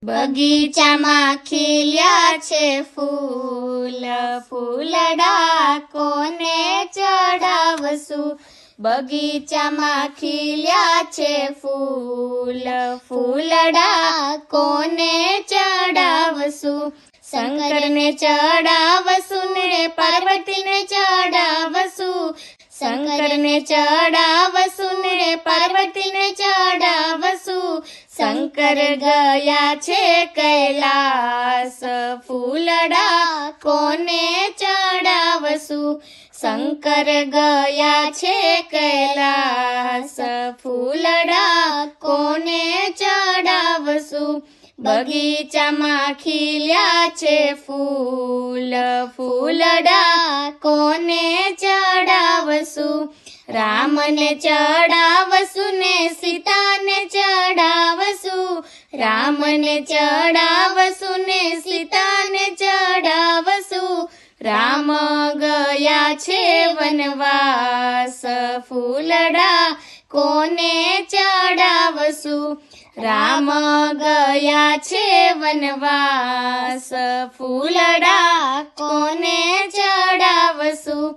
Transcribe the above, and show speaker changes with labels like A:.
A: બગીચામાં ખીલ્યા છે ફૂલ, ફૂલડા કોને ચડાવશું? બગીચામાં ખીલ્યા છે ફૂલ, ફૂલડા કોને ચડાવશું? શંકરને ચડાવશું ને પાર્વતીને ચડાવશું, શંકરને ચડાવશું ને પાર્વતીને ચડાવશું. શંકર ગયા છે કૈલાસ, ફૂલડા કોને ચડાવશું? શંકર ગયા છે કૈલાસ, ફૂલડા કોને ચડાવશું? બગીચામાં ખીલ્યા છે ફૂલ, ફૂલડા કોને ચડાવશું? રામને ચડાવશું ને સીતાને ચડાવશું, રામને ચડાવશું ને સીતાને ચડાવશું. રામ ગયા છે વનવાસ, ફૂલડા કોને ચડાવશું? રામ ગયા છે વનવાસ, ફૂલડા કોને ચડાવશું?